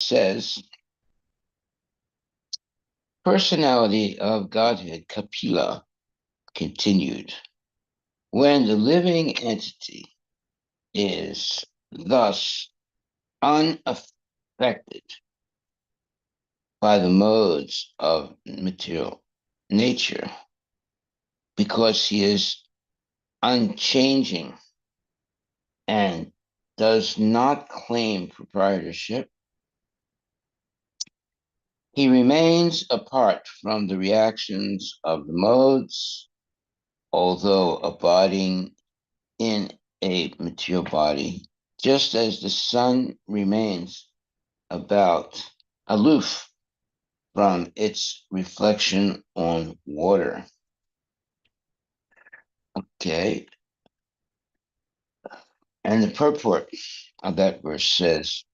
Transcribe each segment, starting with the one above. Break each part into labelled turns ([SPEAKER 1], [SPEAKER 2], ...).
[SPEAKER 1] says, personality of Godhead, Kapila, continued. When the living entity is thus unaffected by the modes of material nature, because he is unchanging and does not claim proprietorship, he remains apart from the reactions of the modes, although abiding in a material body, just as the sun remains about aloof from its reflection on water. Okay. And the purport of that verse says,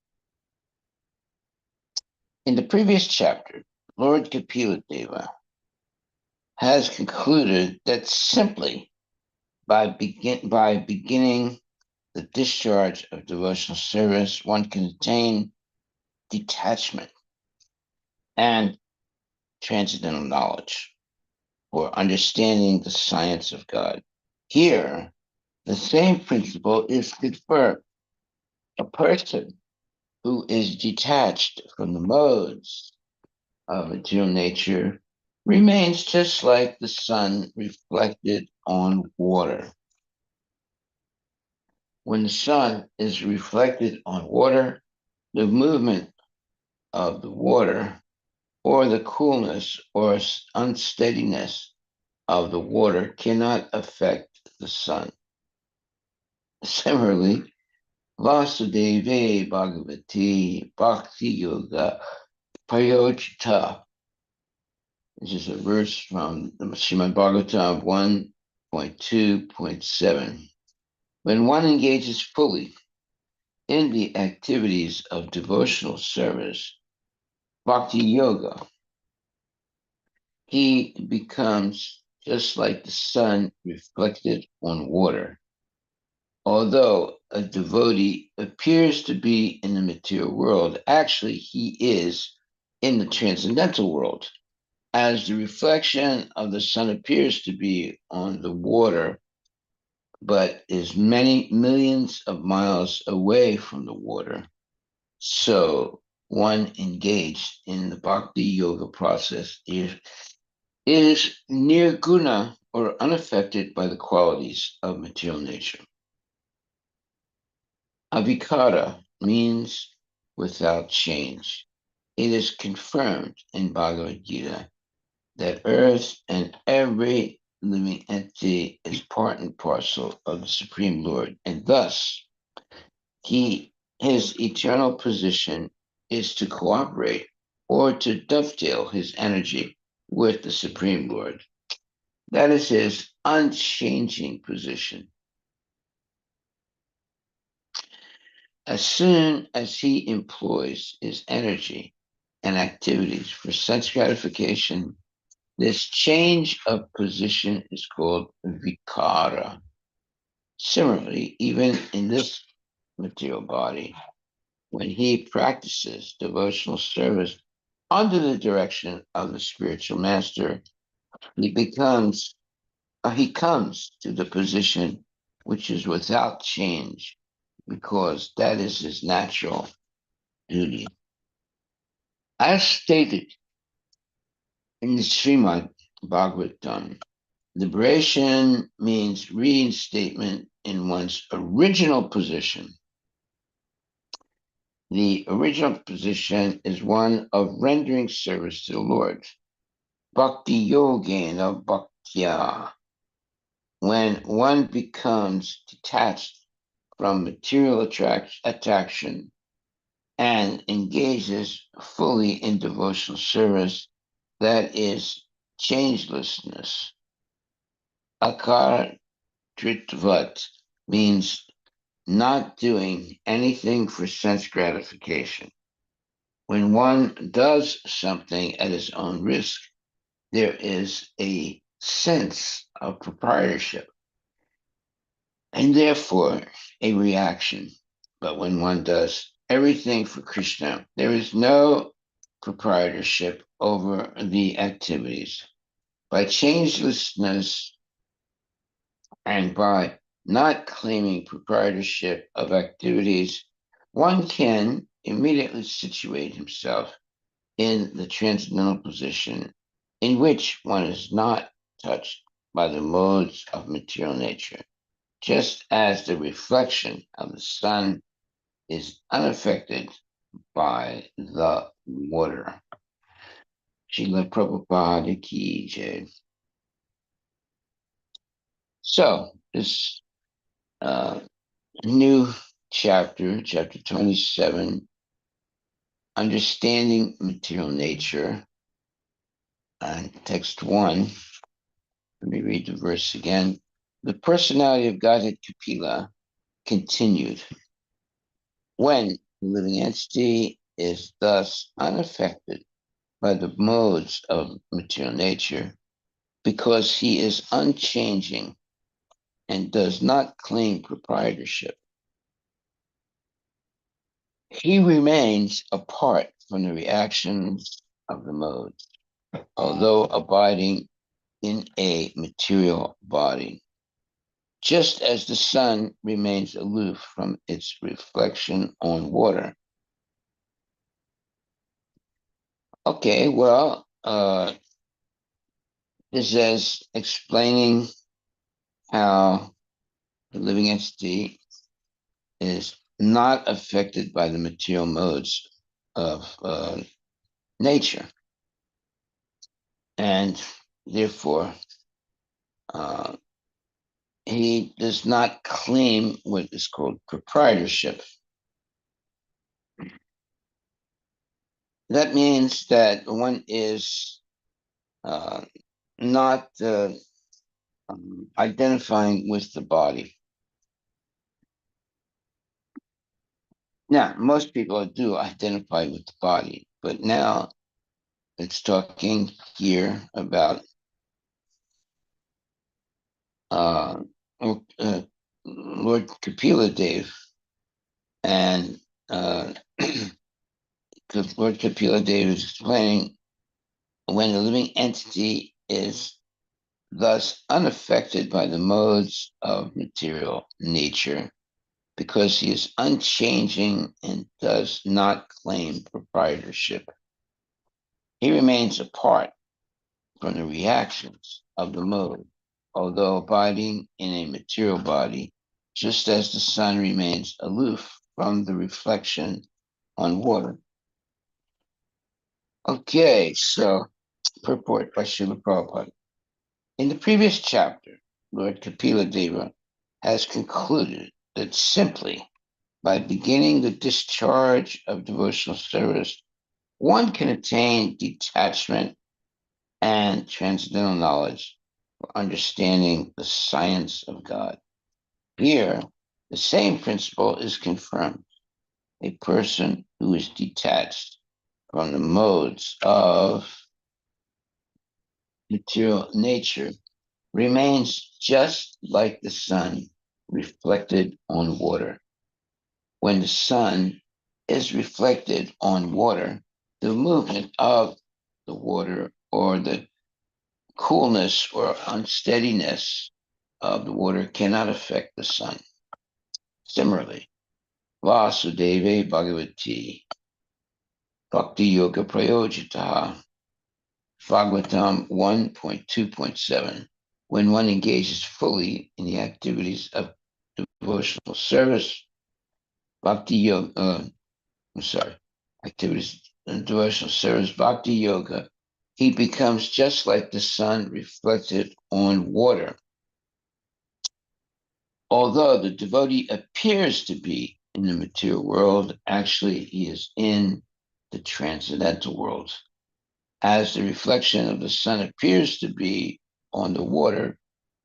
[SPEAKER 1] in the previous chapter, Lord Kapila Deva has concluded that simply by beginning the discharge of devotional service, one can attain detachment and transcendental knowledge or understanding the science of God. Here, the same principle is confirmed. A person who is detached from the modes of material nature remains just like the sun reflected on water. When the sun is reflected on water, the movement of the water or the coolness or unsteadiness of the water cannot affect the sun. Similarly, Vasudeva Bhagavati Bhakti Yoga Prayochita, which is a verse from the Srimad Bhagavatam 1.2.7. When one engages fully in the activities of devotional service, Bhakti Yoga, he becomes just like the sun reflected on water. Although a devotee appears to be in the material world, actually he is in the transcendental world, as the reflection of the sun appears to be on the water, but is many millions of miles away from the water. So one engaged in the bhakti yoga process is nirguna or unaffected by the qualities of material nature. Avikara means without change. It is confirmed in Bhagavad Gita that earth and every living entity is part and parcel of the Supreme Lord, and thus his eternal position is to cooperate or to dovetail his energy with the Supreme Lord. That is his unchanging position. As soon as he employs his energy and activities for sense gratification, this change of position is called vikara. Similarly, even in this material body, when he practices devotional service under the direction of the spiritual master, he comes to the position which is without change, because that is his natural duty. As stated in the Srimad Bhagavatam, liberation means reinstatement in one's original position. The original position is one of rendering service to the Lord. Bhakti yogena bhaktya. When one becomes detached from material attraction and engages fully in devotional service, that is changelessness. Akar tritvat means not doing anything for sense gratification. When one does something at his own risk, there is a sense of proprietorship and therefore a reaction. But when one does everything for Krishna. There is no proprietorship over the activities. By changelessness and by not claiming proprietorship of activities, one can immediately situate himself in the transcendental position in which one is not touched by the modes of material nature, just as the reflection of the sun is unaffected by the water. Srila Prabhupada Ki Jai. So, this uh, new chapter, chapter 27, Understanding Material Nature, and text 1. Let me read the verse again. The personality of Godhead Kapila continued. When the living entity is thus unaffected by the modes of material nature, because he is unchanging and does not claim proprietorship, he remains apart from the reactions of the modes, although abiding in a material body, just as the sun remains aloof from its reflection on water. Okay, well, this is explaining how the living entity is not affected by the material modes of nature, and therefore uh, he does not claim what is called proprietorship. That means that one is not identifying with the body. Now, most people do identify with the body, but now it's talking here about uh, Lord Kapila Dev, and Lord Kapila Dev is explaining when the living entity is thus unaffected by the modes of material nature, because he is unchanging and does not claim proprietorship. He remains apart from the reactions of the mode, although abiding in a material body, just as the sun remains aloof from the reflection on water. Okay, so purport by Srila Prabhupada. In the previous chapter, Lord Kapila Deva has concluded that simply by beginning the discharge of devotional service, one can attain detachment and transcendental knowledge for understanding the science of God. Here, the same principle is confirmed. A person who is detached from the modes of material nature remains just like the sun reflected on water. When the sun is reflected on water, the movement of the water or the coolness or unsteadiness of the water cannot affect the sun. Similarly, Vasudeve Bhagavati Bhakti Yoga Prayojita Bhagavatam 1.2.7. When one engages fully in the activities of devotional service, Bhakti Yoga, activities in devotional service, Bhakti Yoga, he becomes just like the sun reflected on water. Although the devotee appears to be in the material world, actually he is in the transcendental world. As the reflection of the sun appears to be on the water,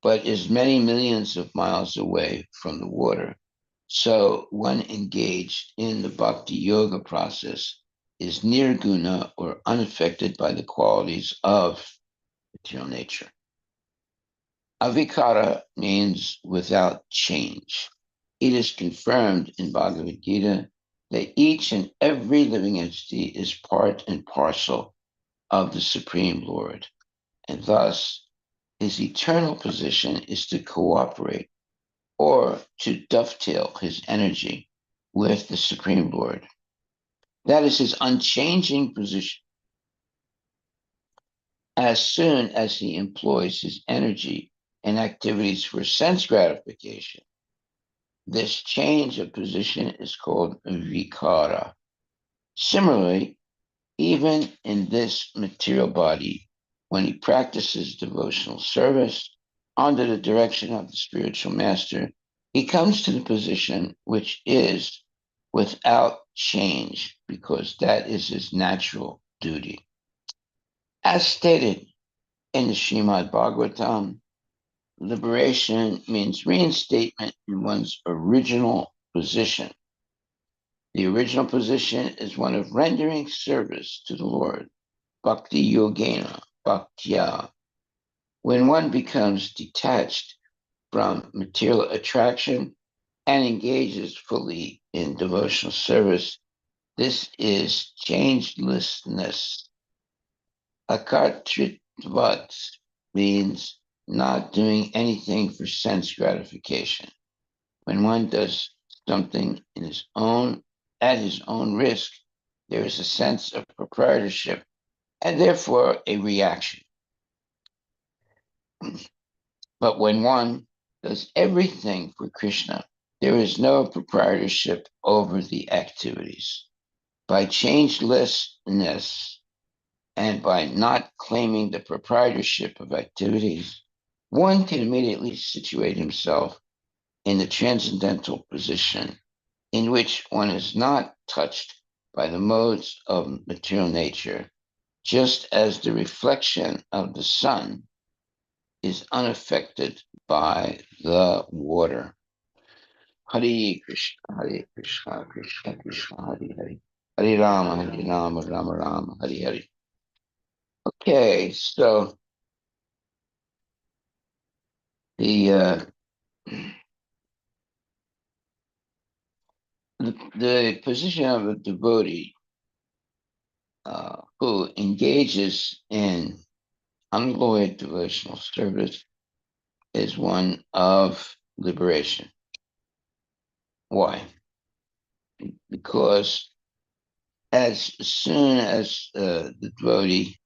[SPEAKER 1] but is many millions of miles away from the water, so one engaged in the bhakti yoga process is nirguna or unaffected by the qualities of material nature. Avikara means without change. It is confirmed in Bhagavad Gita that each and every living entity is part and parcel of the Supreme Lord, and thus his eternal position is to cooperate or to dovetail his energy with the Supreme Lord. That is his unchanging position. As soon as he employs his energy in activities for sense gratification, this change of position is called vikara. Similarly, even in this material body, when he practices devotional service under the direction of the spiritual master, he comes to the position which is without change, because that is his natural duty. As stated in the Srimad Bhagavatam, liberation means reinstatement in one's original position. The original position is one of rendering service to the Lord, bhakti yogena, bhaktya. When one becomes detached from material attraction and engages fully in devotional service, this is changelessness. Akartritvat means not doing anything for sense gratification. When one does something at his own risk, there is a sense of proprietorship and therefore a reaction. But when one does everything for Krishna, there is no proprietorship over the activities. By changelessness and by not claiming the proprietorship of activities, one can immediately situate himself in the transcendental position in which one is not touched by the modes of material nature, just as the reflection of the sun is unaffected by the water. Hare Krishna, Hare Krishna, Krishna Krishna, Hare Hare. Hare Rama, Rama Rama, Hare Hare. Okay, so the the position of a devotee who engages in unalloyed devotional service is one of liberation. Why? Because as soon as the devotee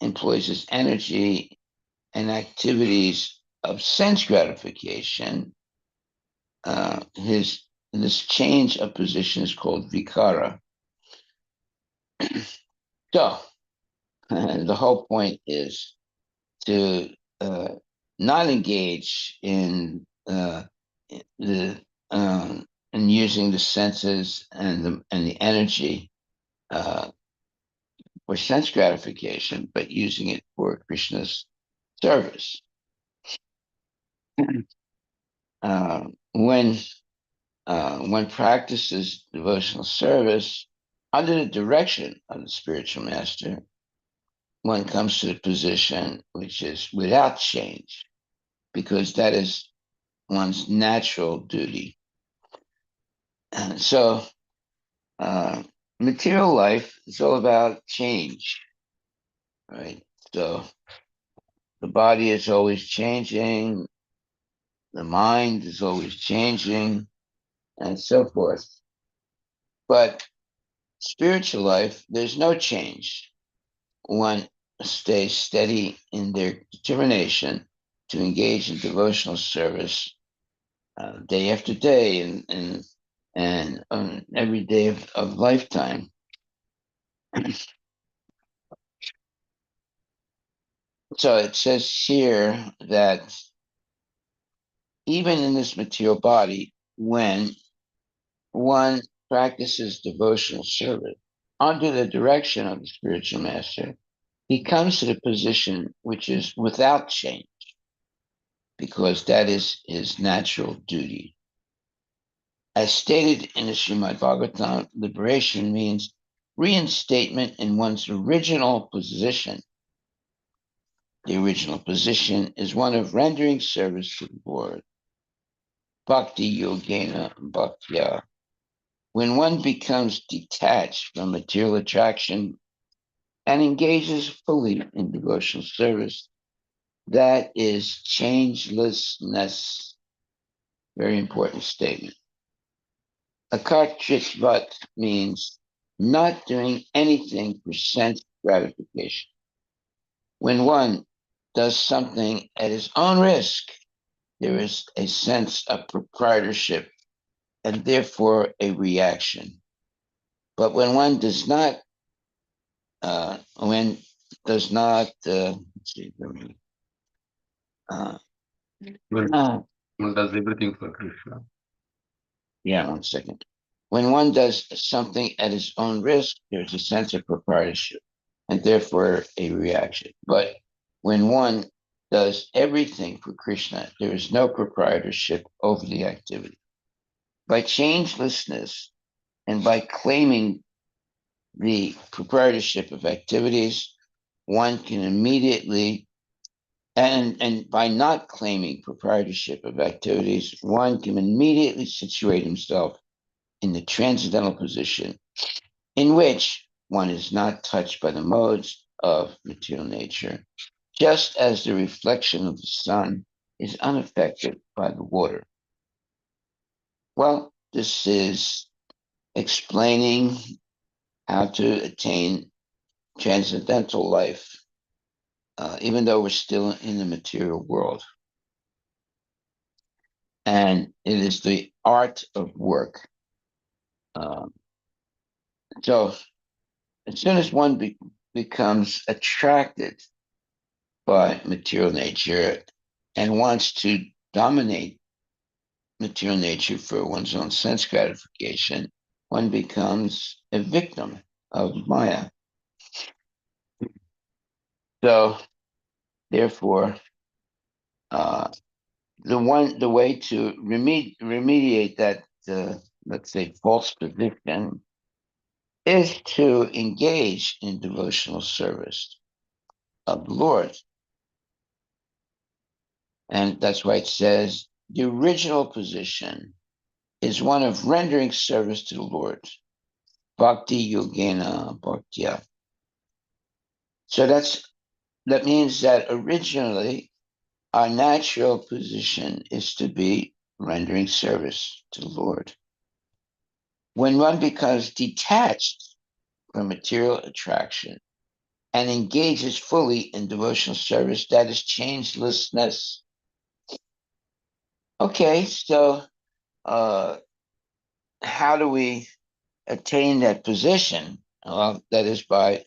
[SPEAKER 1] employs his energy and activities of sense gratification, his this change of position is called vikara. So the whole point is to not engage the in using the senses and the energy for sense gratification, but using it for Krishna's service. When one practices devotional service under the direction of the spiritual master, one comes to the position which is without change, because that is one's natural duty. And so, material life is all about change, right? So, the body is always changing, the mind is always changing, and so forth. But spiritual life, there's no change. One stays steady in their determination to engage in devotional service day after day and every day of lifetime. So it says here that even in this material body, when one practices devotional service under the direction of the spiritual master, he comes to the position which is without change, because that is his natural duty. As stated in the Srimad Bhagavatam, liberation means reinstatement in one's original position. The original position is one of rendering service to the Lord. Bhakti yogena bhaktya. When one becomes detached from material attraction and engages fully in devotional service, that is changelessness. Very important statement. Akartritvat means not doing anything for sense gratification. When one does something at his own risk, there is a sense of proprietorship and therefore a reaction. But when one does not, let's see, uh,
[SPEAKER 2] When
[SPEAKER 1] uh,
[SPEAKER 2] one does everything for Krishna.
[SPEAKER 1] yeah, 1 second. When one does something at his own risk, there's a sense of proprietorship and therefore a reaction. But when one does everything for Krishna, there is no proprietorship over the activity. By changelessness and by claiming the proprietorship of activities, one can immediately, and by not claiming proprietorship of activities, one can immediately situate himself in the transcendental position in which one is not touched by the modes of material nature, just as the reflection of the sun is unaffected by the water. Well, this is explaining how to attain transcendental life, even though we're still in the material world. And it is the art of work. Um, so as soon as one becomes attracted by material nature and wants to dominate material nature for one's own sense gratification, one becomes a victim of Maya. So, therefore, uh, the way to remediate that, let's say, false position is to engage in devotional service of the Lord. And that's why it says the original position is one of rendering service to the Lord. Bhakti Yogena Bhaktya. So that means that originally our natural position is to be rendering service to the Lord. When one becomes detached from material attraction and engages fully in devotional service, that is changelessness. Okay, so uh, how do we attain that position? Well, that is by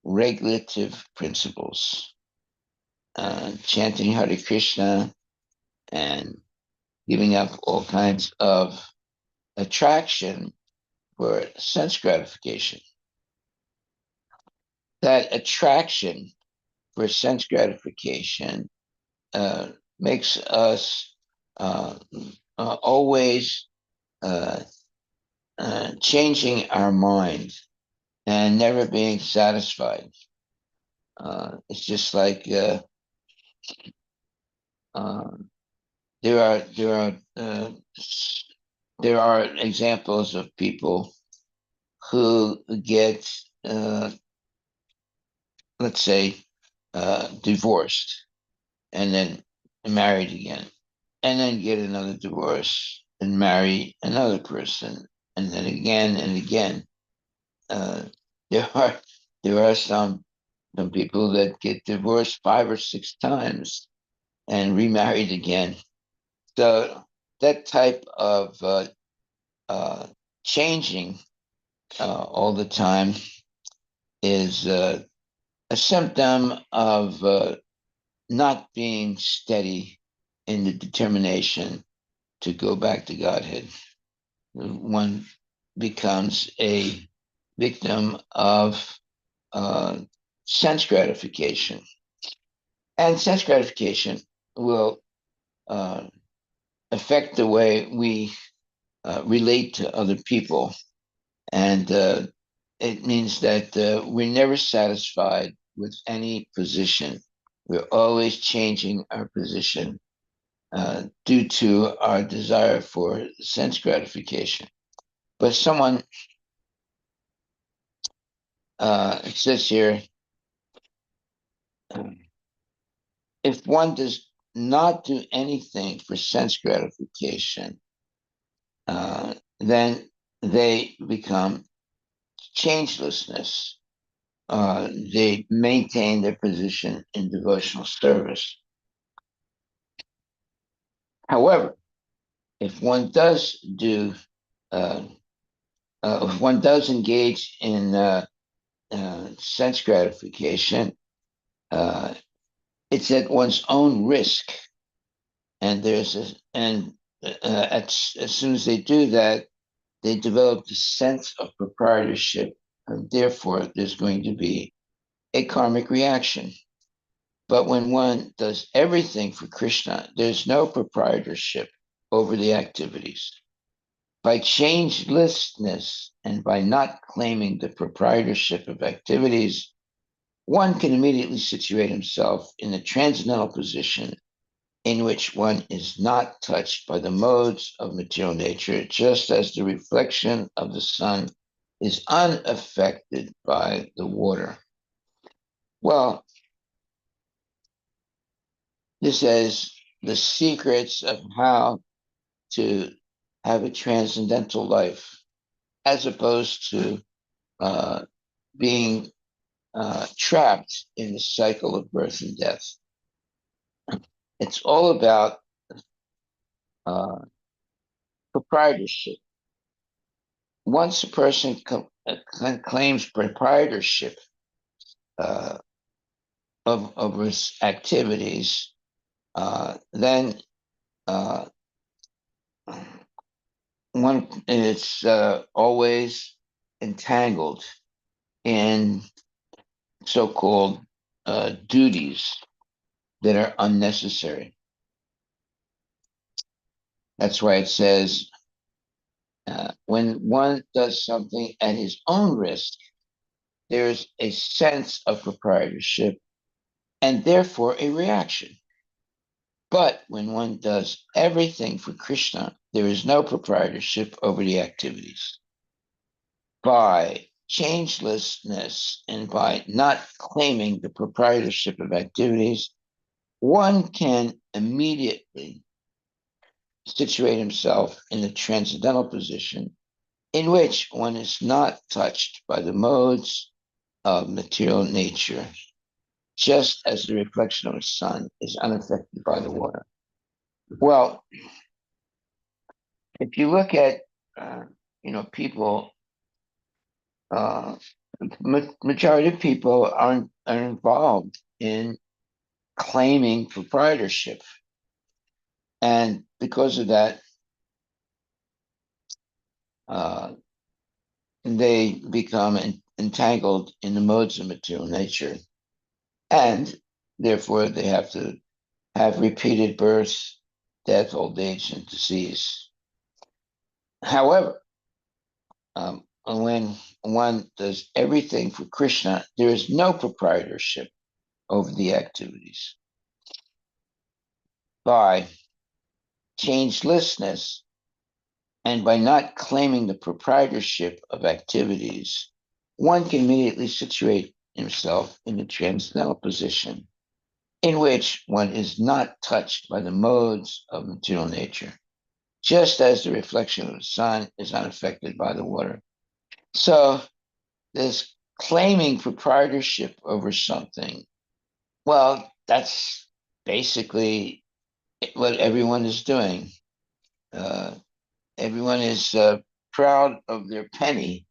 [SPEAKER 1] regulative principles, chanting Hare Krishna and giving up all kinds of attraction for sense gratification. That attraction for sense gratification uh, makes us uh, always uh, changing our mind and never being satisfied. It's just like uh, there are there are uh, there are examples of people who get, let's say, divorced and then married again, and then get another divorce and marry another person, and then again and again. Uh, there are there are some people that get divorced 5 or 6 times and remarried again. So that type of uh, changing all the time is a symptom of not being steady in the determination to go back to Godhead. One becomes a victim of uh, sense gratification. And sense gratification will uh, affect the way we relate to other people. And it means that we're never satisfied with any position. We're always changing our position due to our desire for sense gratification. But someone, it says here, if one does not do anything for sense gratification, then they become changelessness. They maintain their position in devotional service. However, if one does do, uh, if one does engage in sense gratification, uh, it's at one's own risk, and as soon as they do that, they develop the sense of proprietorship, and therefore there's going to be a karmic reaction. But when one does everything for Krishna, there's no proprietorship over the activities. By changelessness and by not claiming the proprietorship of activities, one can immediately situate himself in a transcendental position in which one is not touched by the modes of material nature, just as the reflection of the sun is unaffected by the water. Well, this is the secrets of how to have a transcendental life, as opposed to uh, being trapped in the cycle of birth and death. It's all about uh, proprietorship. Once a person claims proprietorship uh, of his activities, then uh, one is always entangled in so-called duties that are unnecessary. That's why it says when one does something at his own risk, there's a sense of proprietorship and therefore a reaction. But when one does everything for Krishna, there is no proprietorship over the activities. By changelessness and by not claiming the proprietorship of activities, one can immediately situate himself in the transcendental position in which one is not touched by the modes of material nature, just as the reflection of the sun is unaffected by the water. Well, if you look at, uh, people, uh, majority of people are involved in claiming proprietorship. And because of that, uh, they become entangled in the modes of material nature. And therefore, they have to have repeated birth, death, old age, and disease. However, when one does everything for Krishna, there is no proprietorship over the activities. By changelessness and by not claiming the proprietorship of activities, one can immediately situate himself in a transcendental position in which one is not touched by the modes of material nature, just as the reflection of the sun is unaffected by the water. So, this claiming proprietorship over something, well, that's basically what everyone is doing. Uh, Everyone is proud of their penny,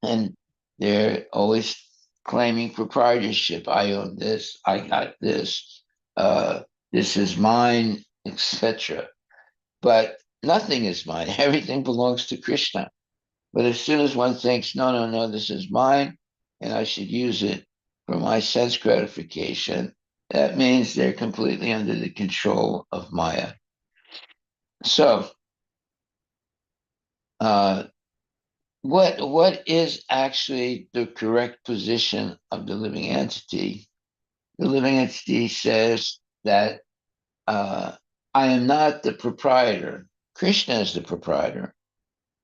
[SPEAKER 1] and they're always claiming proprietorship. I own this. I got this. Uh, this is mine, etc. But nothing is mine. Everything belongs to Krishna. But as soon as one thinks, no, no, no, this is mine, and I should use it for my sense gratification, that means they're completely under the control of Maya. So, uh, what is actually the correct position of the living entity? The living entity says that I am not the proprietor. Krishna is the proprietor.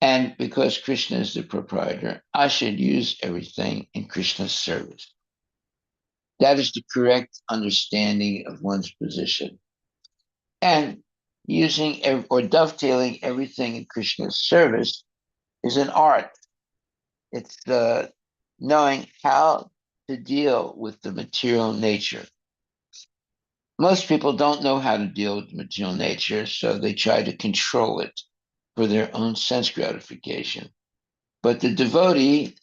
[SPEAKER 1] And because Krishna is the proprietor, I should use everything in Krishna's service. That is the correct understanding of one's position. And using or dovetailing everything in Krishna's service is an art. It's knowing how to deal with the material nature. Most people don't know how to deal with the material nature, so they try to control it for their own sense gratification. But the devotee,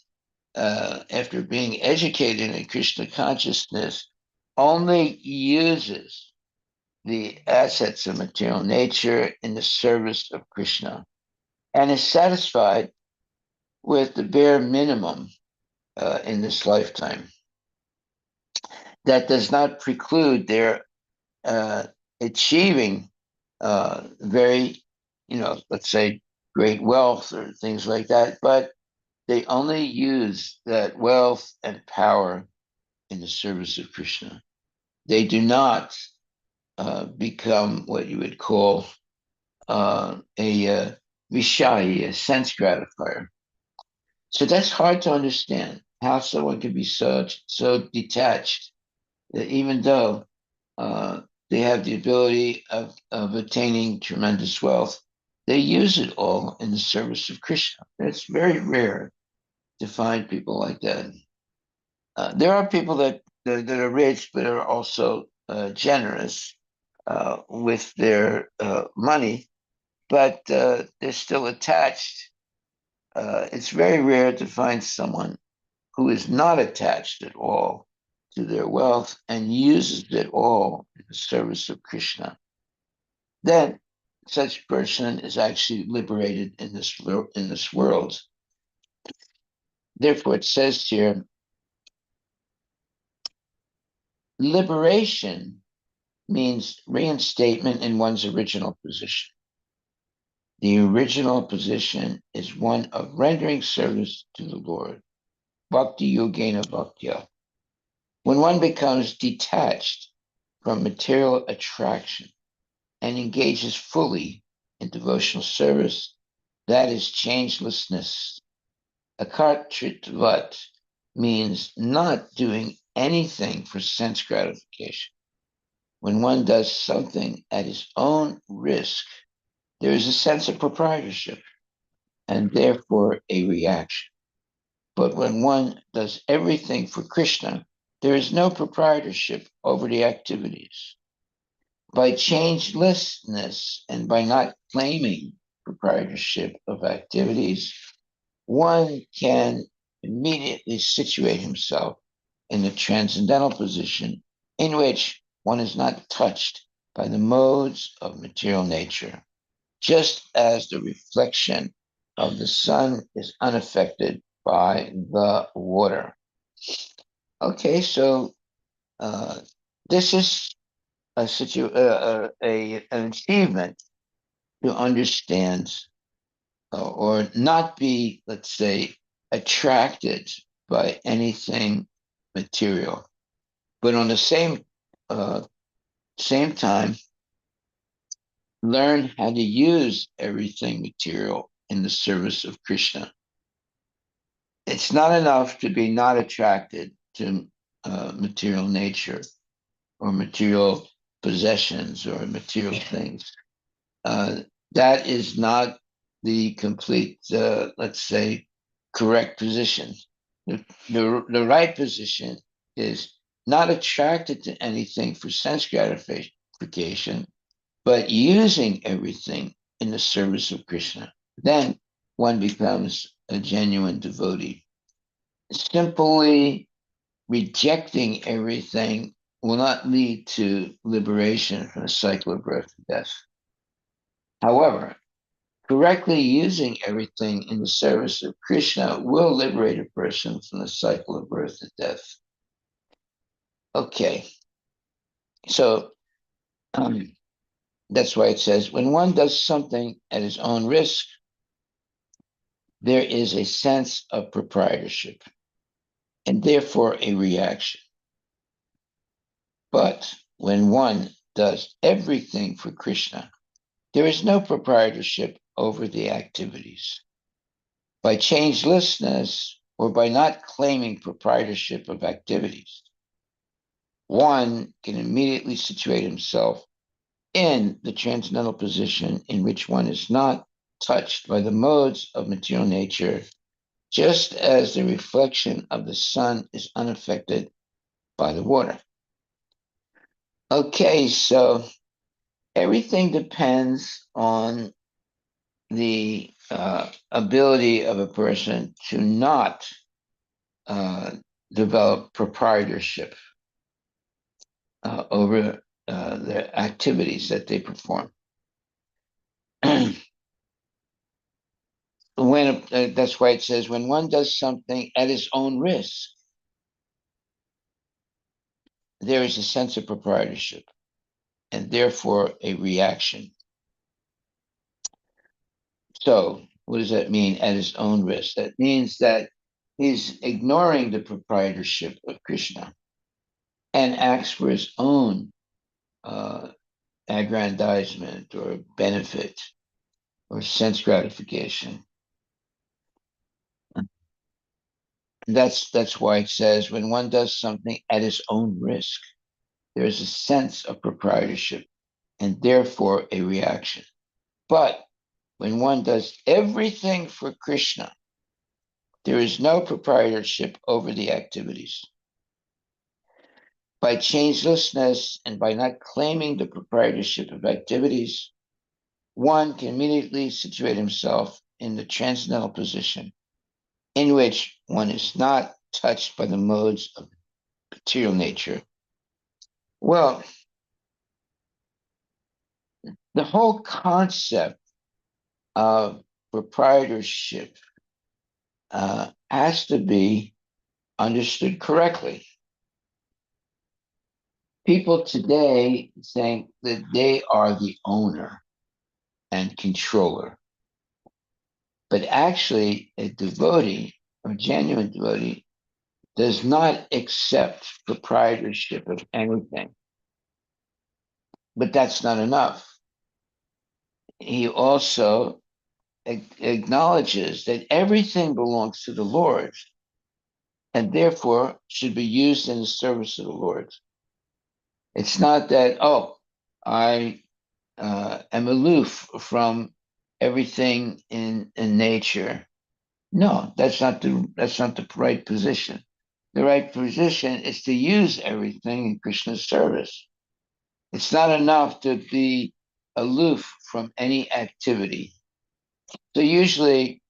[SPEAKER 1] after being educated in Krishna consciousness, only uses the assets of material nature in the service of Krishna and is satisfied with the bare minimum in this lifetime. That does not preclude their achieving very, let's say great wealth or things like that, but they only use that wealth and power in the service of Krishna. They do not become what you would call a vishaya, a sense gratifier. So that's hard to understand how someone can be so detached that even though uh, they have the ability of attaining tremendous wealth, they use it all in the service of Krishna. It's very rare to find people like that. There are people that are rich but are also generous with their money, but they're still attached. It's very rare to find someone who is not attached at all to their wealth and uses it all in the service of Krishna. Then such person is actually liberated in this world. Therefore, it says here, liberation means reinstatement in one's original position. The original position is one of rendering service to the Lord. Bhakti yogena bhaktya. When one becomes detached from material attraction and engages fully in devotional service, that is changelessness. Akartritvat means not doing anything for sense gratification. When one does something at his own risk, there is a sense of proprietorship and therefore a reaction. But when one does everything for Krishna, there is no proprietorship over the activities. By changelessness and by not claiming proprietorship of activities, one can immediately situate himself in the transcendental position in which one is not touched by the modes of material nature, just as the reflection of the sun is unaffected by the water. Okay, so uh, this is an achievement to understand or not be, let's say, attracted by anything material, but on the same time, learn how to use everything material in the service of Krishna. It's not enough to be not attracted to material nature or material possessions or material things. Uh, that is not the complete, let's say, correct position. The right position is not attracted to anything for sense gratification, but using everything in the service of Krishna. Then one becomes a genuine devotee. Simply rejecting everything will not lead to liberation from the cycle of birth and death. However, correctly using everything in the service of Krishna will liberate a person from the cycle of birth and death. Okay, so that's why it says when one does something at his own risk, there is a sense of proprietorship and therefore a reaction. But when one does everything for Krishna, there is no proprietorship over the activities. By changelessness, or by not claiming proprietorship of activities, one can immediately situate himself in the transcendental position in which one is not touched by the modes of material nature, just as the reflection of the sun is unaffected by the water. Okay, so everything depends on the ability of a person to not uh, develop proprietorship over the activities that they perform. That's why it says when one does something at his own risk, there is a sense of proprietorship and therefore a reaction. So, what does that mean at his own risk? That means that he's ignoring the proprietorship of Krishna and acts for his own uh, aggrandizement or benefit or sense gratification. That's why it says when one does something at his own risk, there is a sense of proprietorship and therefore a reaction. But when one does everything for Krishna, there is no proprietorship over the activities. By changelessness and by not claiming the proprietorship of activities, one can immediately situate himself in the transcendental position in which one is not touched by the modes of material nature. Well, the whole concept of proprietorship has to be understood correctly. People today think that they are the owner and controller, but actually, a devotee, a genuine devotee, does not accept proprietorship of anything. But that's not enough. He also acknowledges that everything belongs to the Lord and therefore should be used in the service of the Lord. It's not that, oh, I am aloof from everything in nature. No, that's not the right position. The right position is to use everything in Krishna's service. It's not enough to be aloof from any activity. So usually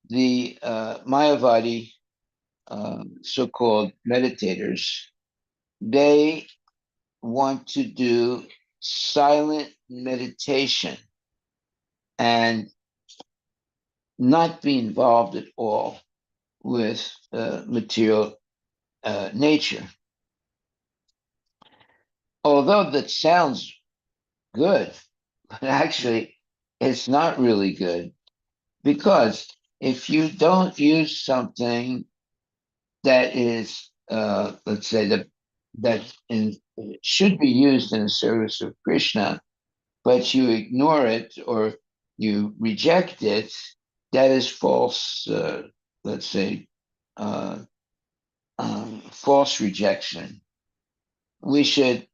[SPEAKER 1] the Mayavadi so-called meditators, they want to do silent meditation and not be involved at all with material nature. Although that sounds good, but actually it's not really good because if you don't use something that is, let's say, that should be used in the service of Krishna, but you ignore it or you reject it, that is false, let's say, uh, false rejection. We should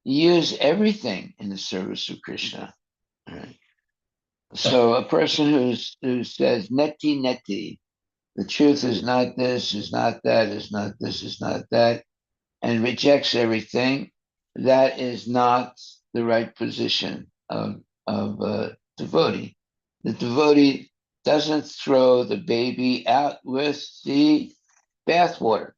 [SPEAKER 1] use everything in the service of Krishna. Right? So a person who says neti neti, the truth is not this, is not that, is not this, is not that, and rejects everything, that is not the right position of a devotee. The devotee doesn't throw the baby out with the bathwater.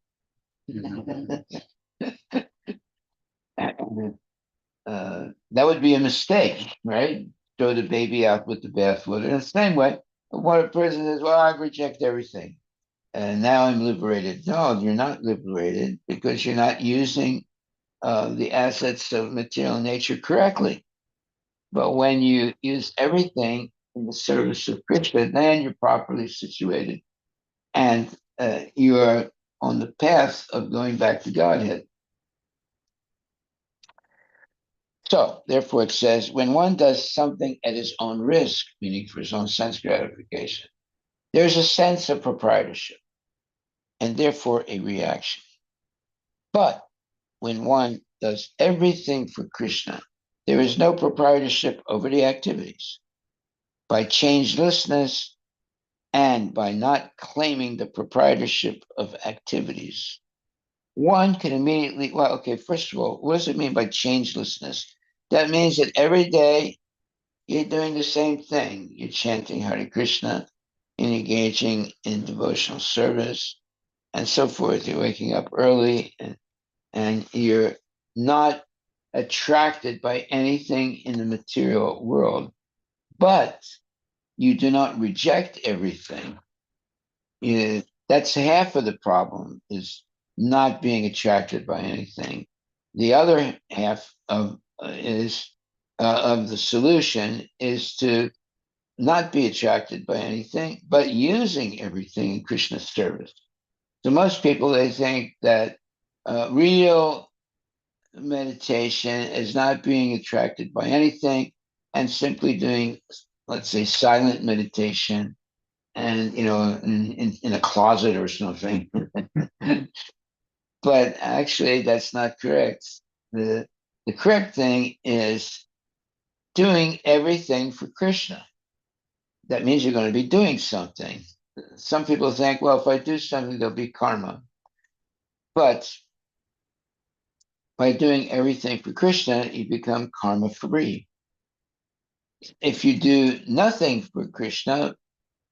[SPEAKER 1] That would be a mistake, right? Throw the baby out with the bathwater. In the same way, when a person says, "Well, I reject everything, and now I'm liberated." No, you're not liberated because you're not using the assets of material nature correctly. But when you use everything in the service of Krishna, then you're properly situated and you're on the path of going back to Godhead. So, therefore, it says when one does something at his own risk, meaning for his own sense gratification, There's a sense of proprietorship and therefore a reaction. But when one does everything for Krishna, there is no proprietorship over the activities. By changelessness and by not claiming the proprietorship of activities, one can immediately, well, okay, first of all, what does it mean by changelessness? That means that every day you're doing the same thing. You're chanting Hare Krishna, and engaging in devotional service, and so forth. You're waking up early, and you're not attracted by anything in the material world, but you do not reject everything. That's half of the problem, is not being attracted by anything. The other half of the solution is to not be attracted by anything, but using everything in Krishna's service. So most people, they think that real meditation is not being attracted by anything and simply doing, let's say, silent meditation, and in a closet or something. But actually, that's not correct. The correct thing is doing everything for Krishna. That means you're going to be doing something. Some people think, well, if I do something, there'll be karma. But by doing everything for Krishna, you become karma free. If you do nothing for Krishna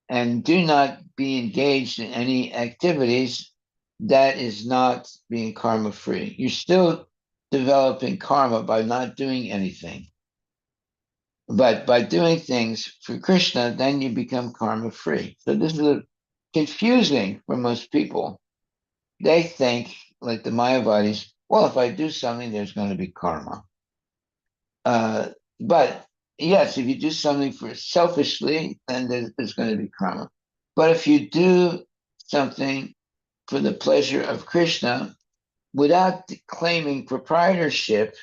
[SPEAKER 1] and do not be engaged in any activities, that is not being karma free. You're still developing karma by not doing anything. But by doing things for Krishna, then you become karma free. So this is confusing for most people. They think, like the Mayavadis, well, if I do something, there's going to be karma. But yes, if you do something for selfishly, then there's going to be karma. But if you do something for the pleasure of Krishna without claiming proprietorship,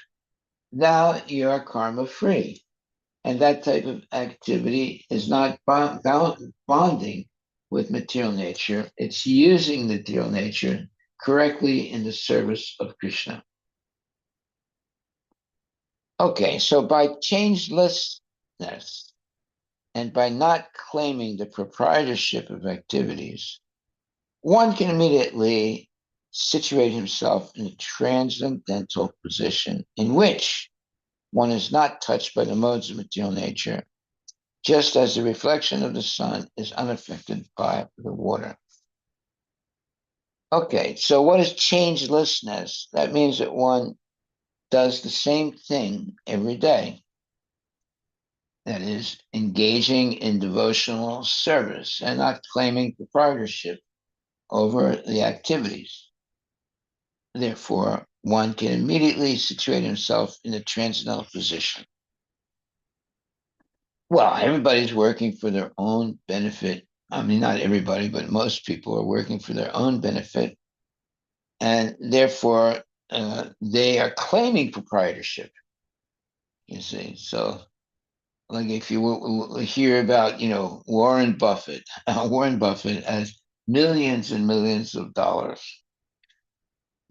[SPEAKER 1] now you are karma free. And that type of activity is not bonding with material nature. It's using the material nature correctly in the service of Krishna. Okay, so by changelessness and by not claiming the proprietorship of activities, one can immediately situate himself in a transcendental position in which one is not touched by the modes of material nature, just as the reflection of the sun is unaffected by the water. Okay, so what is changelessness? That means that one does the same thing every day. That is, engaging in devotional service and not claiming proprietorship over the activities. Therefore, one can immediately situate himself in a transcendental position. Well, everybody's working for their own benefit. I mean, not everybody, but most people are working for their own benefit. And therefore, they are claiming proprietorship, you see. So, like if you hear about, Warren Buffett, Warren Buffett has millions and millions of dollars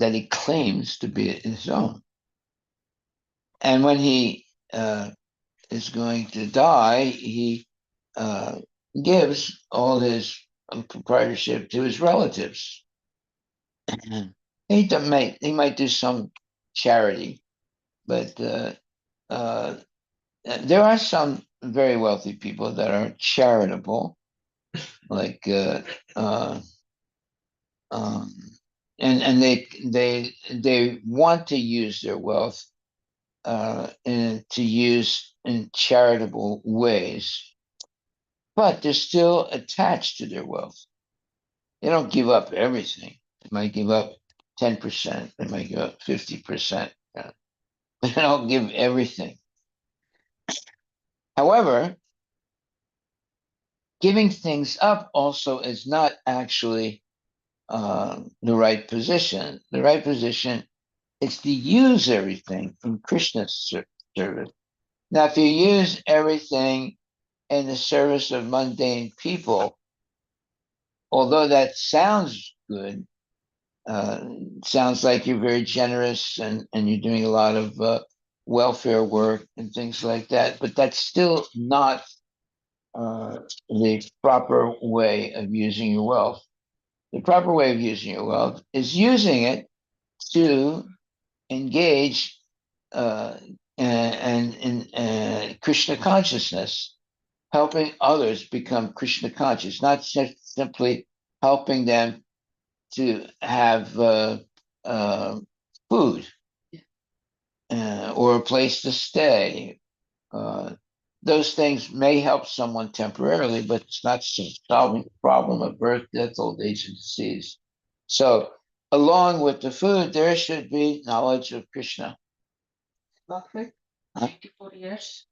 [SPEAKER 1] that he claims to be his own. And when he is going to die, he gives all his proprietorship to his relatives. He might do some charity, but there are some very wealthy people that are charitable, like um, and they want to use their wealth and to use in charitable ways, but they're still attached to their wealth. They don't give up everything. They might give up 10%. They might give up 50%. But they don't give everything. However, giving things up also is not actually the right position. The right position is to use everything in Krishna's service. Now, if you use everything in the service of mundane people, although that sounds good, sounds like you're very generous and you're doing a lot of welfare work and things like that, but that's still not the proper way of using your wealth. The proper way of using your wealth is using it to engage and in Krishna consciousness, helping others become Krishna conscious, not just simply helping them to have food or a place to stay. Uh, those things may help someone temporarily, but it's not solving the problem of birth, death, old age, and disease. So, along with the food, there should be knowledge of Krishna.
[SPEAKER 3] Buffett,
[SPEAKER 1] Huh?
[SPEAKER 3] 94 years,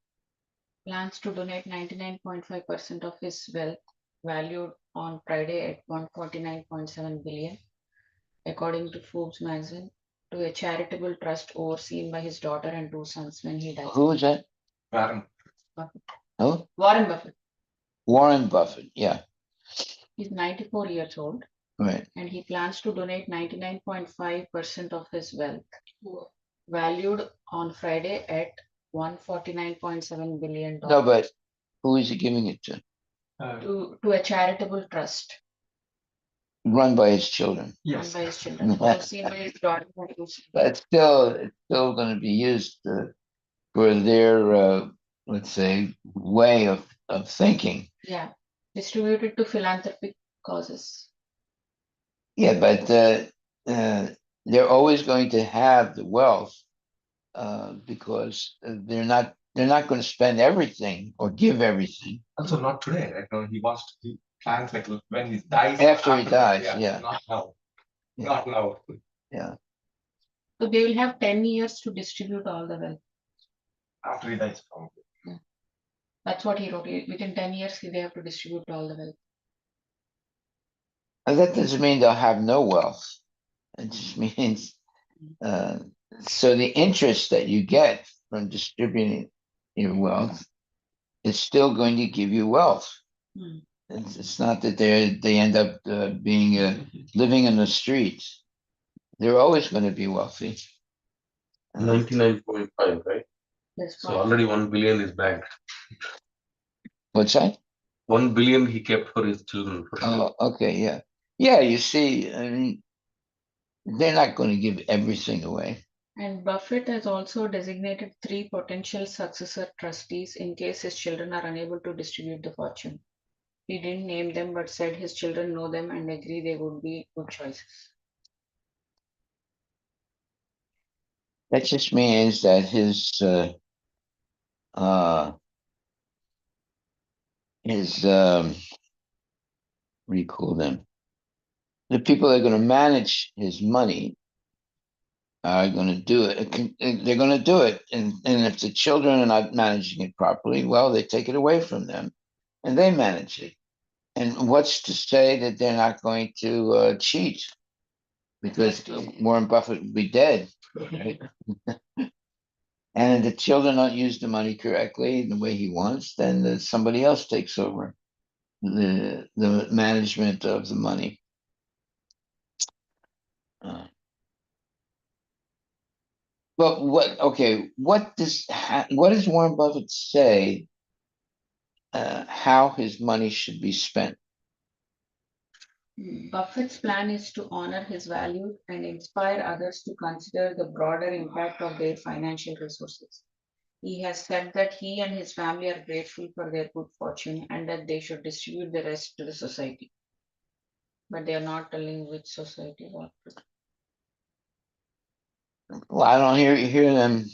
[SPEAKER 3] plans to donate 99.5% of his wealth, valued on Friday at 149.7 billion, according to Forbes magazine, to a charitable trust overseen by his daughter and two sons when he died.
[SPEAKER 1] Who is that?
[SPEAKER 2] Warren.
[SPEAKER 3] Buffett.
[SPEAKER 1] Who?
[SPEAKER 3] Warren Buffett.
[SPEAKER 1] Warren Buffett. Yeah,
[SPEAKER 3] He's 94 years old
[SPEAKER 1] right.
[SPEAKER 3] and he plans to donate 99.5% of his wealth, valued on Friday at $149.7 billion,
[SPEAKER 1] No, but who is he giving it to?
[SPEAKER 3] to a charitable trust
[SPEAKER 1] Run by his children.
[SPEAKER 3] run
[SPEAKER 2] Yes.
[SPEAKER 3] by his children, overseen by his daughter and two sons.
[SPEAKER 1] But it's still going to be used for their, let's say, way of thinking.
[SPEAKER 3] Yeah, distributed to philanthropic causes.
[SPEAKER 1] Yeah, but they're always going to have the wealth because they're not going to spend everything or give everything
[SPEAKER 2] Also, not today. Like, no, he plans like when he dies.
[SPEAKER 1] after he dies. Yeah,
[SPEAKER 2] Not now.
[SPEAKER 1] Yeah.
[SPEAKER 2] Not now.
[SPEAKER 1] yeah.
[SPEAKER 3] So they will have 10 years to distribute all the wealth.
[SPEAKER 2] After he dies, probably.
[SPEAKER 3] That's what he wrote. Within 10 years, they have to distribute all the wealth.
[SPEAKER 1] And that doesn't mean they'll have no wealth. It just means so the interest that you get from distributing your wealth is still going to give you wealth.
[SPEAKER 3] Hmm.
[SPEAKER 1] It's not that they end up being living in the streets. They're always going to be wealthy.
[SPEAKER 2] 99.5, right?
[SPEAKER 3] That's
[SPEAKER 2] So
[SPEAKER 3] what.
[SPEAKER 2] already 1 billion is banked.
[SPEAKER 1] What's that?
[SPEAKER 2] 1 billion he kept for his children. For sure.
[SPEAKER 1] Oh, okay, yeah, yeah. You see, I mean, they're not going to give everything away.
[SPEAKER 3] And Buffett has also designated 3 potential successor trustees in case his children are unable to distribute the fortune. He didn't name them but said his children know them and agree they would be good choices.
[SPEAKER 1] That just means that his what do you call them? The people that are going to manage his money are going to do it. They're going to do it, and if the children are not managing it properly, well, they take it away from them, and they manage it. And what's to say that they're not going to cheat? Because Warren Buffett would be dead, right? And if the children don't use the money correctly the way he wants, then somebody else takes over the management of the money. But what? Okay, what does Warren Buffett say? How his money should be spent?
[SPEAKER 3] Buffett's plan is to honor his values and inspire others to consider the broader impact of their financial resources. He has said that he and his family are grateful for their good fortune and that they should distribute the rest to the society. But they are not telling which society what.
[SPEAKER 1] Well, I don't hear them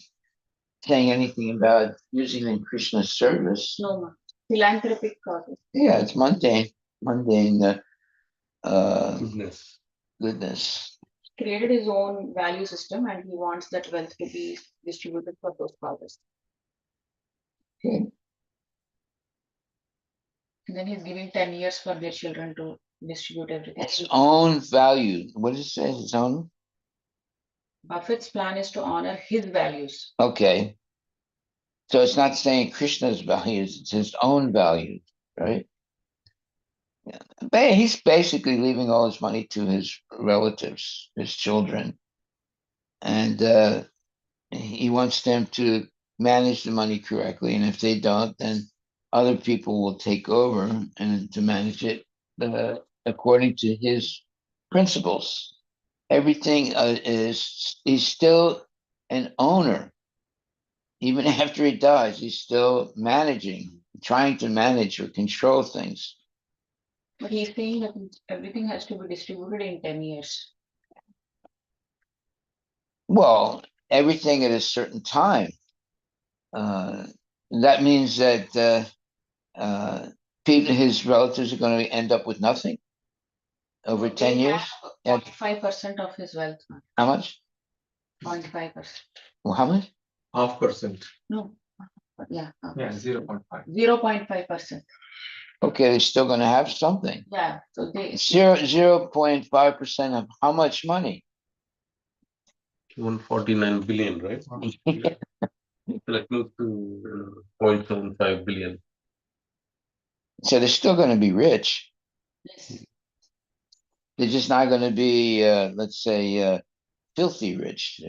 [SPEAKER 1] saying anything about using it in Krishna's service.
[SPEAKER 3] No, philanthropic causes.
[SPEAKER 1] Yeah, it's mundane
[SPEAKER 2] Goodness.
[SPEAKER 1] goodness.
[SPEAKER 3] He created his own value system and he wants that wealth to be distributed for those causes.
[SPEAKER 1] Okay.
[SPEAKER 3] And then he's giving 10 years for their children to distribute everything.
[SPEAKER 1] His own value. What does it say? His own?
[SPEAKER 3] Buffett's plan is to honor his values.
[SPEAKER 1] Okay. So it's not saying Krishna's values, it's his own values, right? He's basically leaving all his money to his relatives, his children, and he wants them to manage the money correctly. And if they don't, then other people will take over and to manage it according to his principles. Everything is he's still an owner. Even after he dies, he's still managing, trying to manage or control things.
[SPEAKER 3] But he's saying that everything has to be distributed in 10 years.
[SPEAKER 1] Well, everything at a certain time. Uh, that means that people, his relatives are going to end up with nothing over 10 years. And
[SPEAKER 3] 5% of his wealth.
[SPEAKER 1] how much?
[SPEAKER 3] 0.5%.
[SPEAKER 1] Well, how much?
[SPEAKER 2] 0.5%.
[SPEAKER 3] No. Yeah.
[SPEAKER 2] Yeah, 0.5.
[SPEAKER 3] 0.5%.
[SPEAKER 1] Okay, they're still going to have something.
[SPEAKER 3] Yeah. So they
[SPEAKER 1] 0.5% of how much money?
[SPEAKER 4] 149 billion, right? Like close to 0.75 billion.
[SPEAKER 1] So they're still going to be rich.
[SPEAKER 3] yes.
[SPEAKER 1] They're just not going to be, let's say, filthy rich.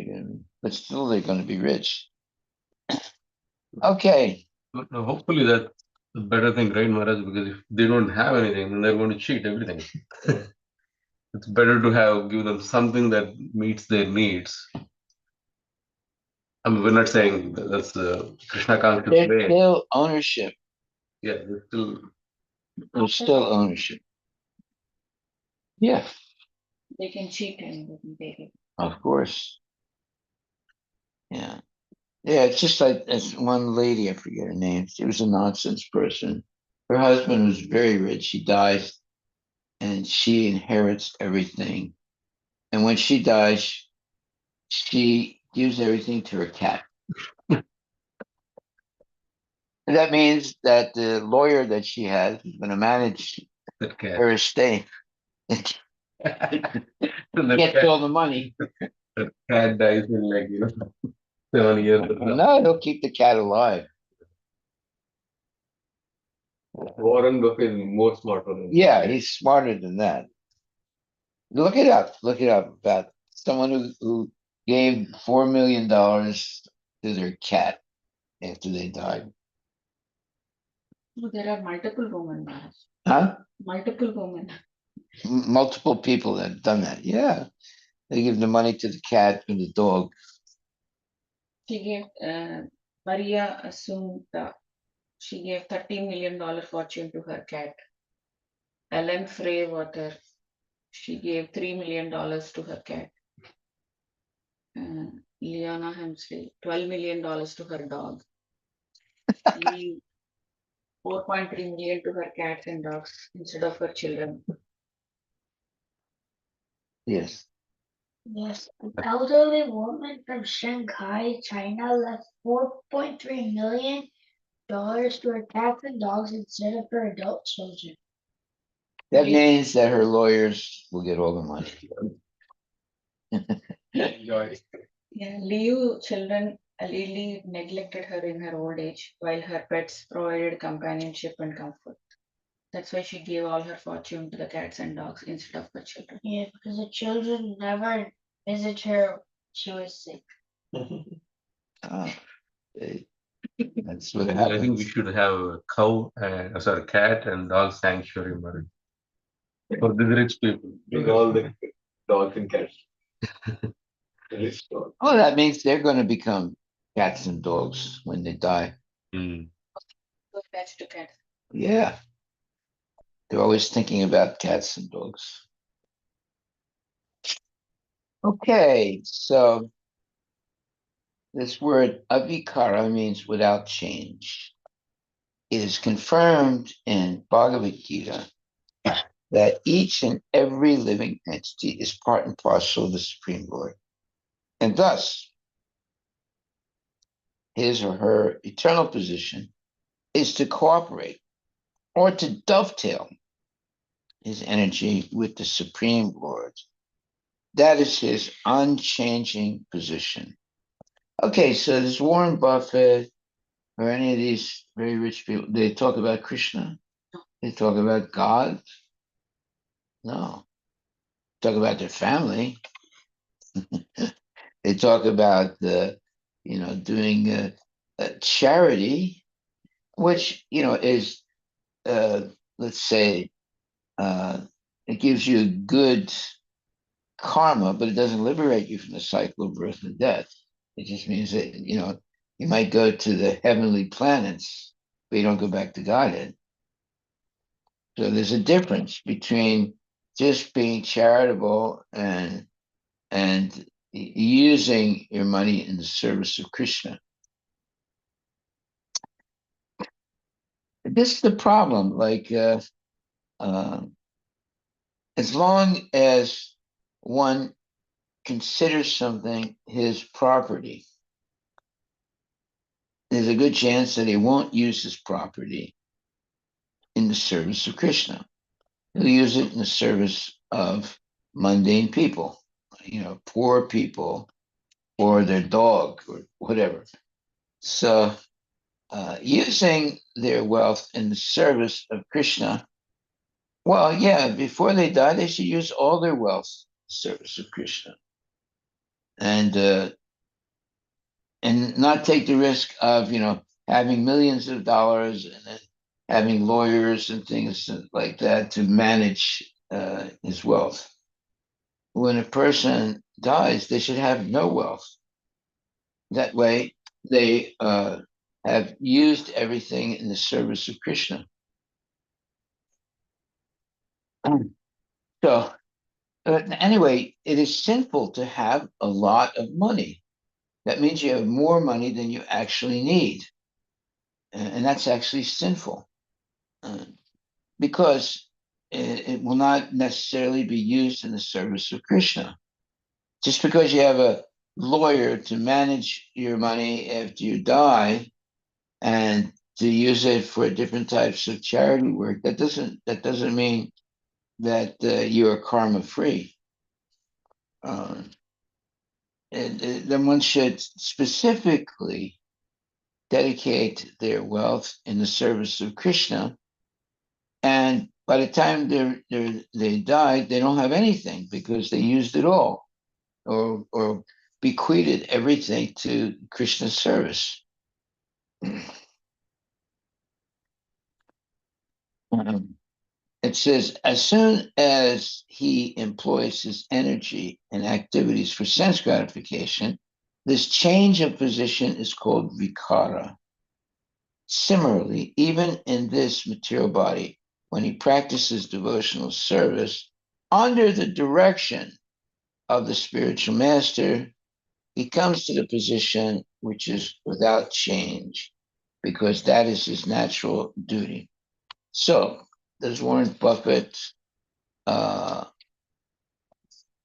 [SPEAKER 1] But still, they're going to be rich. Okay.
[SPEAKER 4] But hopefully that's a better thing, right, Maharaj? Because if they don't have anything, then they're going to cheat everything. It's better to give them something that meets their needs. I mean, we're not saying that's Krishna conscious
[SPEAKER 1] There's
[SPEAKER 4] way.
[SPEAKER 1] still ownership.
[SPEAKER 4] Yeah,
[SPEAKER 1] There's still ownership. Yeah,
[SPEAKER 3] They can cheat and they can take it.
[SPEAKER 1] of course. Yeah. Yeah, it's just like this one lady, I forget her name. She was a nonsense person. Her husband was very rich. He dies and she inherits everything. And when she dies, she gives everything to her cat. And that means that the lawyer that she has is going to manage
[SPEAKER 4] that cat.
[SPEAKER 1] her estate. Gets all the money.
[SPEAKER 4] That cat dies in like 7 years.
[SPEAKER 1] No, he'll keep the cat alive.
[SPEAKER 4] Warren Buffett is more smarter than
[SPEAKER 1] Yeah, he's smarter than that. Look it up. Look it up about someone who gave $4 million to their cat after they died.
[SPEAKER 3] So there are multiple women, Maharaj.
[SPEAKER 1] Huh?
[SPEAKER 3] Multiple women.
[SPEAKER 1] Multiple people that have done that. Yeah. They give the money to the cat and the dog.
[SPEAKER 3] She gave Maria Assunta. She gave $30 million fortune to her cat. Ellen Freywater. She gave $3 million to her cat. Leona Hemsley, $12 million to her dog. 4.3 million to her cats and dogs instead of her children.
[SPEAKER 1] Yes.
[SPEAKER 5] Yes, an elderly woman from Shanghai, China left $4.3 million to her cats and dogs instead of her adult children.
[SPEAKER 1] That means that her lawyers will get all the money.
[SPEAKER 2] Enjoy.
[SPEAKER 3] Yeah, Lily neglected her in her old age, while her pets provided companionship and comfort. That's why she gave all her fortune to the cats and dogs instead of her children.
[SPEAKER 5] Yeah, because the children never visit her when she was sick.
[SPEAKER 1] Oh, that's what
[SPEAKER 4] I think we
[SPEAKER 1] happens.
[SPEAKER 4] should have a cat and dog sanctuary, Maharaj. For the rich people.
[SPEAKER 2] Bring all the dogs and cats. Rich dog.
[SPEAKER 1] Oh, that means they're going to become cats and dogs when they die.
[SPEAKER 4] Mm.
[SPEAKER 3] So attached to cats.
[SPEAKER 1] Yeah. They're always thinking about cats and dogs. Okay, so this word avikara means without change. It is confirmed in Bhagavad Gita that each and every living entity is part and parcel of the Supreme Lord. And thus, his or her eternal position is to cooperate or to dovetail his energy with the Supreme Lord. That is his unchanging position. Okay, so does Warren Buffett or any of these very rich people, they talk about Krishna, they talk about God. No. Talk about their family. They talk about doing a charity, which is let's say uh, it gives you good karma, but it doesn't liberate you from the cycle of birth and death. It just means that you might go to the heavenly planets, but you don't go back to Godhead. So there's a difference between just being charitable and using your money in the service of Krishna. This is the problem. Like, uh, as long as one considers something his property, there's a good chance that he won't use his property in the service of Krishna. He'll use it in the service of mundane people, poor people, or their dog, or whatever. So, using their wealth in the service of Krishna, well, yeah, before they die, they should use all their wealth in the service of Krishna, and not take the risk of having millions of dollars and then having lawyers and things like that to manage his wealth. When a person dies, they should have no wealth. That way, they have used everything in the service of Krishna. So, anyway, it is sinful to have a lot of money. That means you have more money than you actually need. And that's actually sinful because it will not necessarily be used in the service of Krishna. Just because you have a lawyer to manage your money after you die and to use it for different types of charity work, that doesn't mean that you are karma free. Then one should specifically dedicate their wealth in the service of Krishna. And by the time they die, they don't have anything because they used it all or bequeathed everything to Krishna's service. It says, as soon as he employs his energy and activities for sense gratification, this change of position is called vikara. Similarly, even in this material body, when he practices devotional service under the direction of the spiritual master, he comes to the position which is without change, because that is his natural duty. So, does Warren Buffett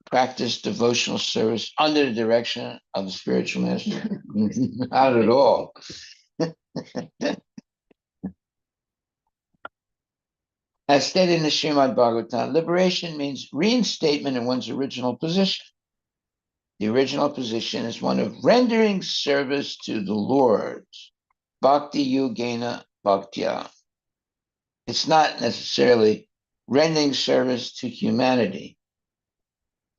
[SPEAKER 1] practice devotional service under the direction of the spiritual master? Not at all. As stated in the Srimad Bhagavatam, liberation means reinstatement in one's original position. The original position is one of rendering service to the Lord. Bhakti yogena bhaktya. It's not necessarily rendering service to humanity.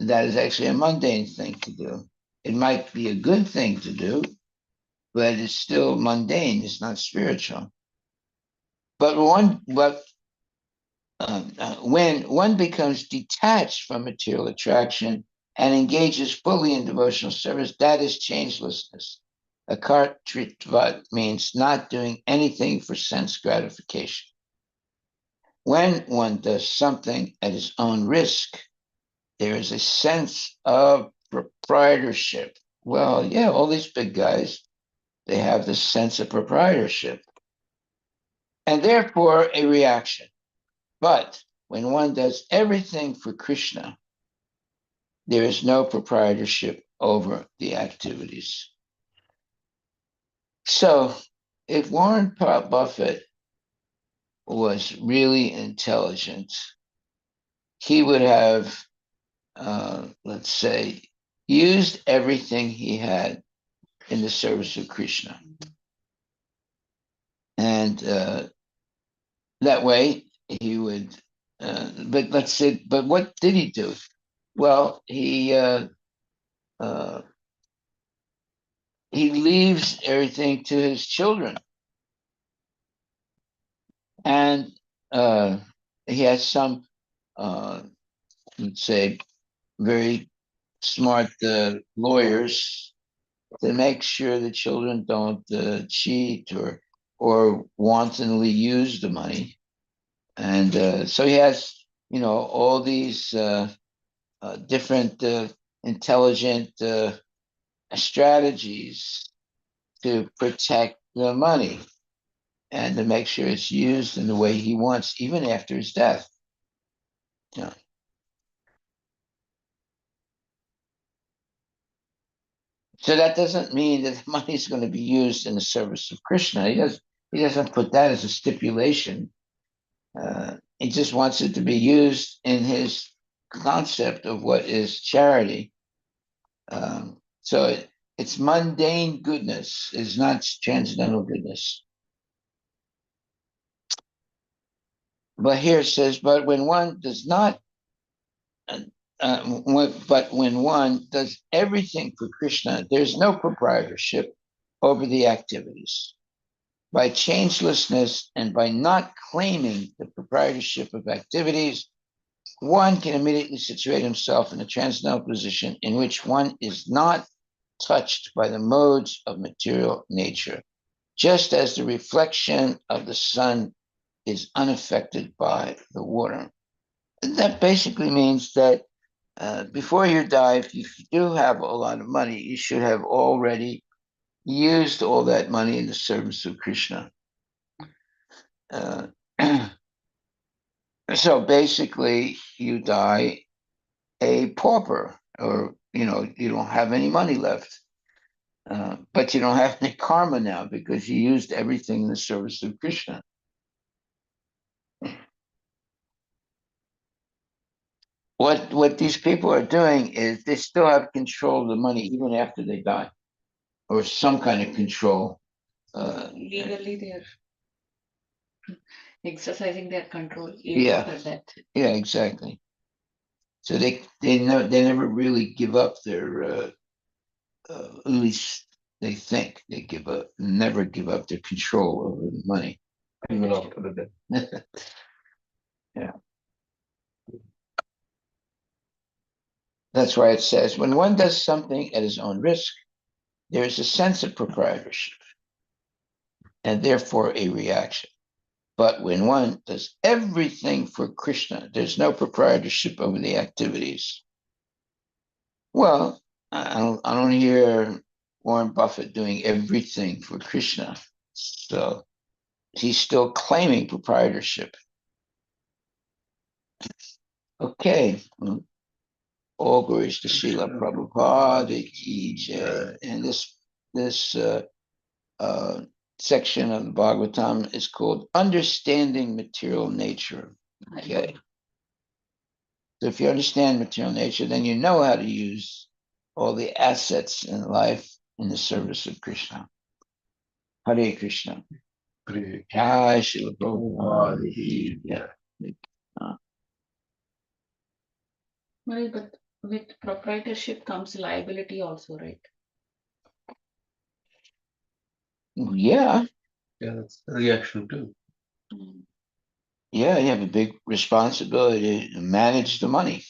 [SPEAKER 1] That is actually a mundane thing to do. It might be a good thing to do, but it's still mundane. It's not spiritual. But when one becomes detached from material attraction and engages fully in devotional service, that is changelessness. Akartritvat means not doing anything for sense gratification. When one does something at his own risk, there is a sense of proprietorship. Well, yeah, all these big guys, they have this sense of proprietorship, and therefore a reaction. But when one does everything for Krishna, there is no proprietorship over the activities. So, if Warren Buffett was really intelligent, he would have, let's say, used everything he had in the service of Krishna. And that way, he would but let's say, but what did he do? Well, he leaves everything to his children, and he has some, let's say, very smart lawyers to make sure the children don't cheat or wantonly use the money. And so he has, all these different intelligent strategies to protect the money and to make sure it's used in the way he wants, even after his death. Yeah. So that doesn't mean that the money is going to be used in the service of Krishna. He doesn't put that as a stipulation. He just wants it to be used in his concept of what is charity. So it's mundane goodness, is not transcendental goodness. But here it says, but when one does not, but when one does everything for Krishna, there's no proprietorship over the activities. By changelessness and by not claiming the proprietorship of activities, one can immediately situate himself in a transcendental position in which one is not touched by the modes of material nature, just as the reflection of the sun is unaffected by the water. And that basically means that before you die, if you do have a lot of money, you should have already used all that money in the service of Krishna. Uh, so basically, you die a pauper, or you don't have any money left, but you don't have any karma now because you used everything in the service of Krishna. What these people are doing is they still have control of the money even after they die, or some kind of control.
[SPEAKER 3] Legally, they are exercising their control even
[SPEAKER 1] Yeah.
[SPEAKER 3] after that.
[SPEAKER 1] Yeah, exactly. So they never really give up their at least they think they never give up their control over the money.
[SPEAKER 2] Even after the death.
[SPEAKER 1] Yeah. That's why it says when one does something at his own risk, there is a sense of proprietorship and therefore a reaction. But when one does everything for Krishna, there's no proprietorship over the activities. Well, I don't hear Warren Buffett doing everything for Krishna. So he's still claiming proprietorship. Okay. All glories to Srila Prabhupada ki jai. And this section of the Bhagavatam is called Understanding Material Nature. Okay. So if you understand material nature, then you know how to use all the assets in life in the service of Krishna. Hare Krishna. Jai Srila Prabhupada ki jai.
[SPEAKER 3] Well, but with proprietorship comes liability also, right?
[SPEAKER 1] Yeah,
[SPEAKER 4] Yeah, that's a reaction too.
[SPEAKER 3] Mm.
[SPEAKER 1] yeah, you have a big responsibility to manage the money.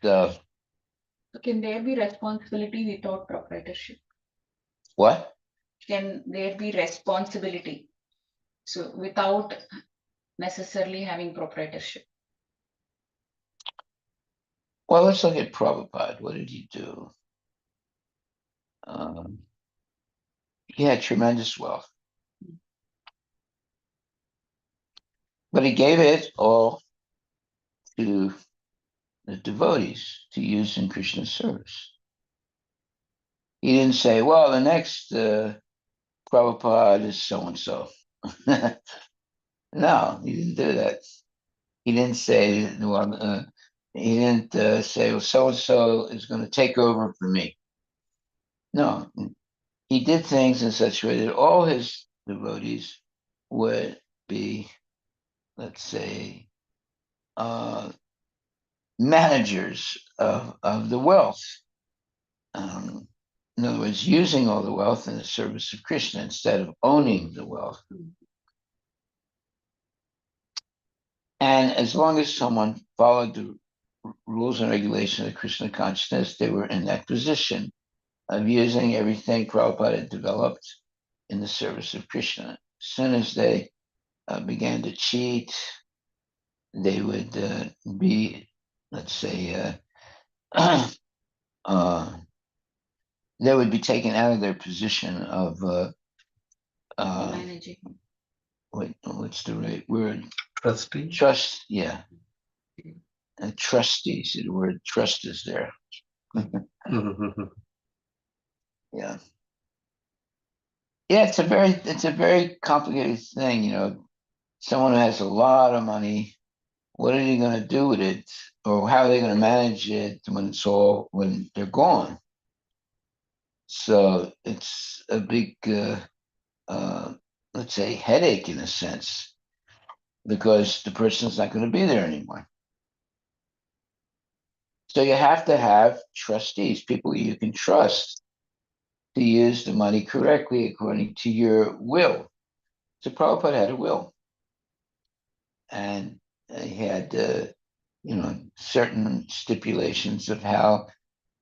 [SPEAKER 1] So
[SPEAKER 3] So can there be responsibility without proprietorship?
[SPEAKER 1] what?
[SPEAKER 3] Can there be responsibility? So without necessarily having proprietorship.
[SPEAKER 1] Well, let's look at Prabhupada. What did he do? He had tremendous wealth, but he gave it all to the devotees to use in Krishna's service. He didn't say, well, the next Prabhupada is so and so. No, he didn't do that. He didn't say, well, he didn't say, well, so and so is going to take over for me. No, he did things in such a way that all his devotees would be let's say, managers of the wealth. In other words, using all the wealth in the service of Krishna instead of owning the wealth. And as long as someone followed the rules and regulations of Krishna consciousness, they were in that position of using everything Prabhupada had developed in the service of Krishna. As soon as they began to cheat, they would be, let's say, they would be taken out of their position of
[SPEAKER 3] Managing.
[SPEAKER 1] what's the right word?
[SPEAKER 4] Trustee.
[SPEAKER 1] Trust, yeah. Trustees. The word trust is there. Yeah. Yeah, it's a very complicated thing, you know. Someone who has a lot of money, what are they going to do with it, or how are they going to manage it when they're gone? So it's a big, let's say, headache in a sense, because the person's not going to be there anymore. So you have to have trustees, people you can trust to use the money correctly according to your will. So Prabhupada had a will, and he had, certain stipulations of how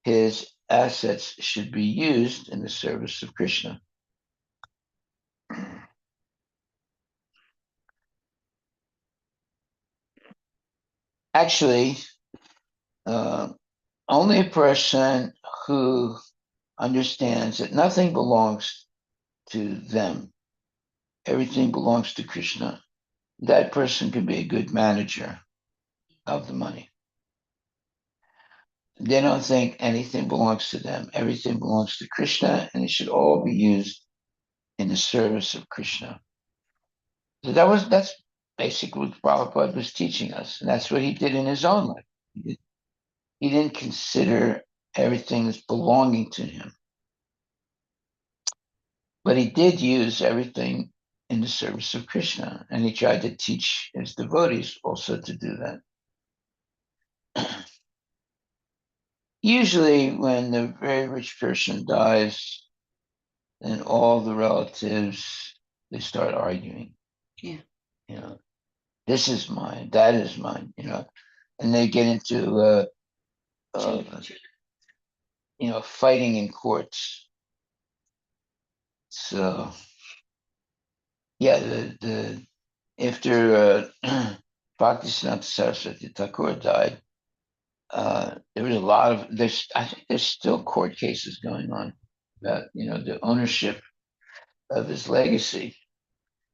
[SPEAKER 1] his assets should be used in the service of Krishna. Actually, only a person who understands that nothing belongs to them, everything belongs to Krishna, that person can be a good manager of the money. They don't think anything belongs to them. Everything belongs to Krishna, and it should all be used in the service of Krishna. So that's basically what Prabhupada was teaching us, and that's what he did in his own life. He didn't consider everything as belonging to him, but he did use everything in the service of Krishna, and he tried to teach his devotees also to do that. Usually, when the very rich person dies, then all the relatives they start arguing.
[SPEAKER 3] Yeah.
[SPEAKER 1] You know, this is mine, that is mine. You know, and they get into fighting in courts. So yeah, the after Bhaktisiddhanta Saraswati Thakur died, there was a lot of I think there's still court cases going on about the ownership of his legacy,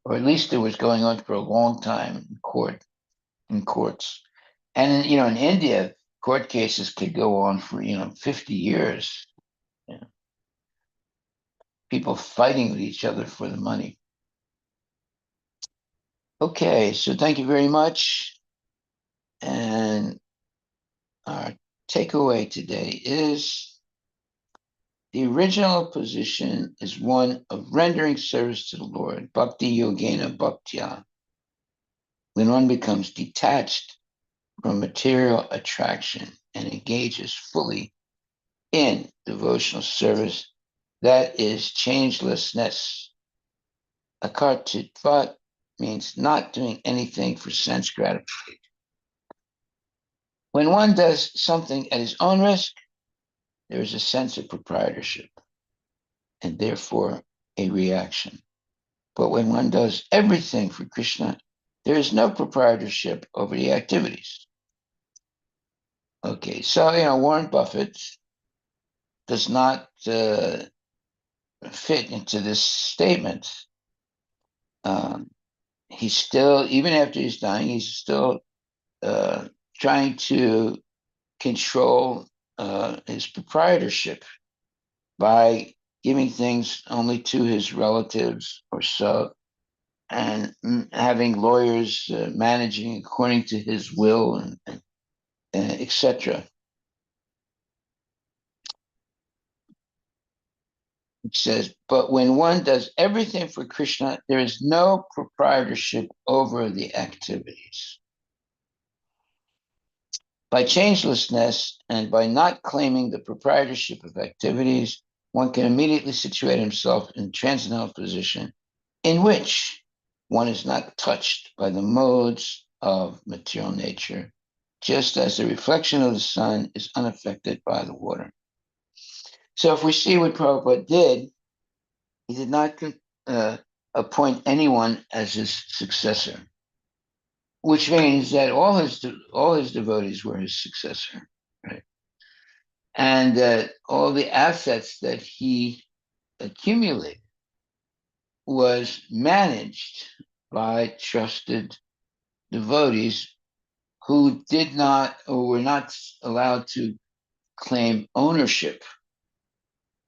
[SPEAKER 1] or at least it was going on for a long time in courts, and in India, court cases could go on for 50 years. You know, people fighting with each other for the money. Okay, so thank you very much, and our takeaway today is the original position is one of rendering service to the Lord, bhakti yogena bhaktya. When one becomes detached from material attraction and engages fully in devotional service, that is changelessness. Akartitvat means not doing anything for sense gratification. When one does something at his own risk, there is a sense of proprietorship and therefore a reaction. But when one does everything for Krishna, there is no proprietorship over the activities. Okay, so Warren Buffett does not fit into this statement. He's still, even after he's dying, he's still trying to control his proprietorship by giving things only to his relatives or so, and having lawyers managing according to his will, and etc. It says, but when one does everything for Krishna, there is no proprietorship over the activities. By changelessness and by not claiming the proprietorship of activities, one can immediately situate himself in a transcendental position in which one is not touched by the modes of material nature, just as the reflection of the sun is unaffected by the water. So if we see what Prabhupada did, he did not appoint anyone as his successor, which means that all his devotees were his successor, right? And that all the assets that he accumulated was managed by trusted devotees who did not or were not allowed to claim ownership,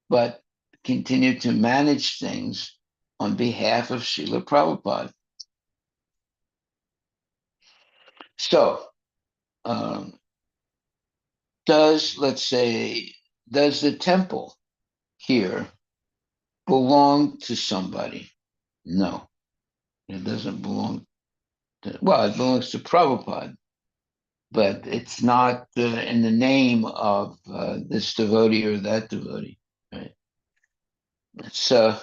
[SPEAKER 1] but continued to manage things on behalf of Srila Prabhupada. So, let's say, does the temple here belong to somebody? No, it doesn't belong to, well, it belongs to Prabhupada, but it's not in the name of this devotee or that devotee, right? So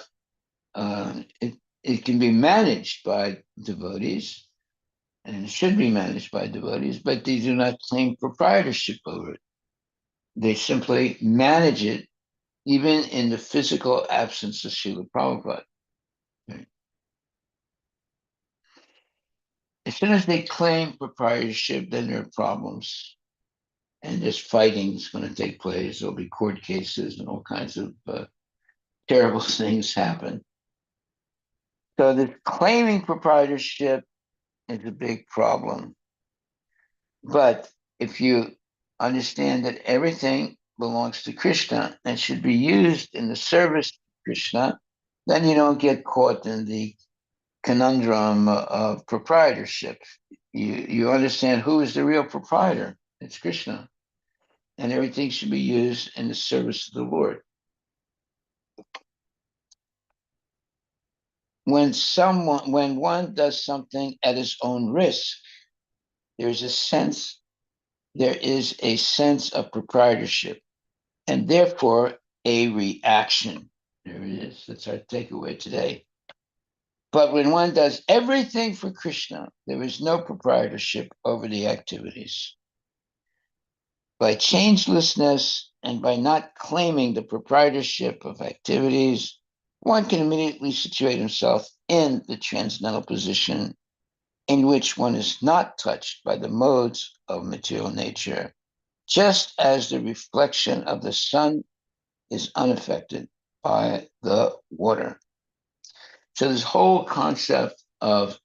[SPEAKER 1] it can be managed by devotees and it should be managed by devotees, but they do not claim proprietorship over it. They simply manage it even in the physical absence of Srila Prabhupada. Right? As soon as they claim proprietorship, then there are problems. And this fighting is going to take place. There'll be court cases and all kinds of terrible things happen. So this claiming proprietorship is a big problem. But if you understand that everything belongs to Krishna and should be used in the service of Krishna, then you don't get caught in the conundrum of proprietorship. You understand who is the real proprietor. It's Krishna. And everything should be used in the service of the Lord. When one does something at his own risk, there is a sense of proprietorship and therefore a reaction. There it is. That's our takeaway today. But when one does everything for Krishna, there is no proprietorship over the activities. By changelessness and by not claiming the proprietorship of activities, one can immediately situate himself in the transcendental position in which one is not touched by the modes of material nature, just as the reflection of the sun is unaffected by the water. So this whole concept of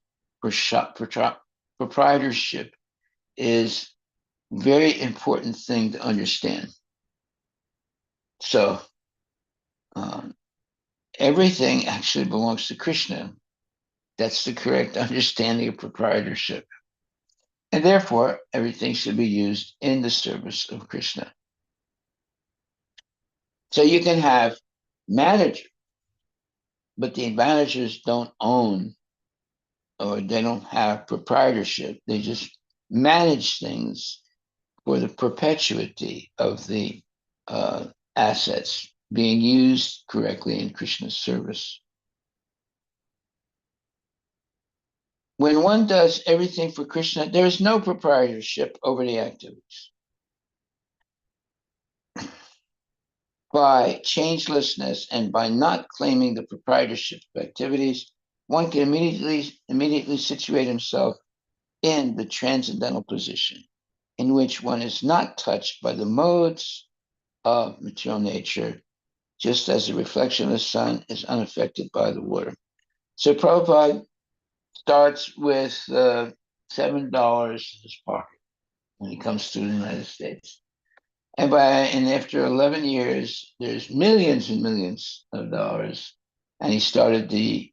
[SPEAKER 1] proprietorship is a very important thing to understand. So everything actually belongs to Krishna. That's the correct understanding of proprietorship. And therefore, everything should be used in the service of Krishna. So you can have managers, but the managers don't own or they don't have proprietorship. They just manage things for the perpetuity of the assets being used correctly in Krishna's service. When one does everything for Krishna, there is no proprietorship over the activities. By changelessness and by not claiming the proprietorship of activities, one can immediately situate himself in the transcendental position in which one is not touched by the modes of material nature, just as the reflection of the sun is unaffected by the water. So Prabhupada starts with $7 in his pocket when he comes to the United States. And after 11 years, there's millions and millions of dollars. And he started the,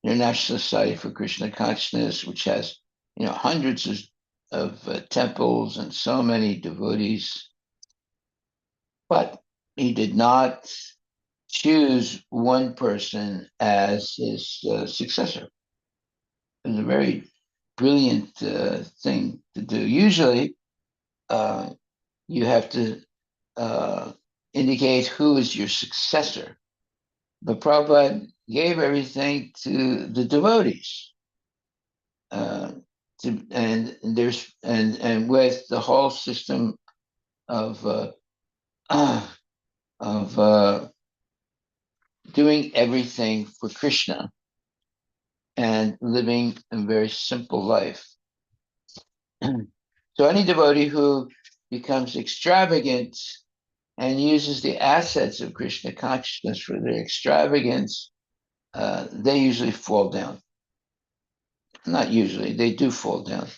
[SPEAKER 1] International Society for Krishna Consciousness, which has, hundreds of temples and so many devotees. But he did not choose one person as his successor. It's a very brilliant thing to do. Usually, you have to indicate who is your successor. But Prabhupada gave everything to the devotees. And with the whole system of doing everything for Krishna and living a very simple life. So any devotee who becomes extravagant and uses the assets of Krishna consciousness for their extravagance, they usually fall down. Not usually, they do fall down.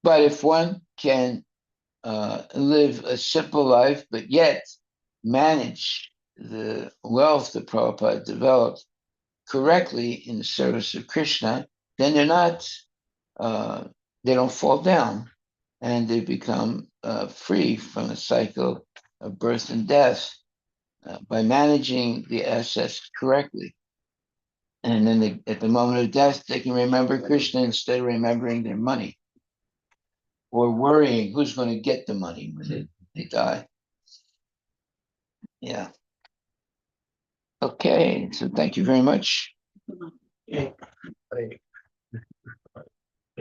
[SPEAKER 1] But if one can live a simple life, but yet manage the wealth that Prabhupada developed correctly in the service of Krishna, then they don't fall down, and they become free from the cycle of birth and death by managing the assets correctly. And then at the moment of death, they can remember Krishna instead of remembering their money or worrying who's going to get the money when they die. Yeah. Okay, so thank you very much.
[SPEAKER 3] Mhm.
[SPEAKER 2] Right.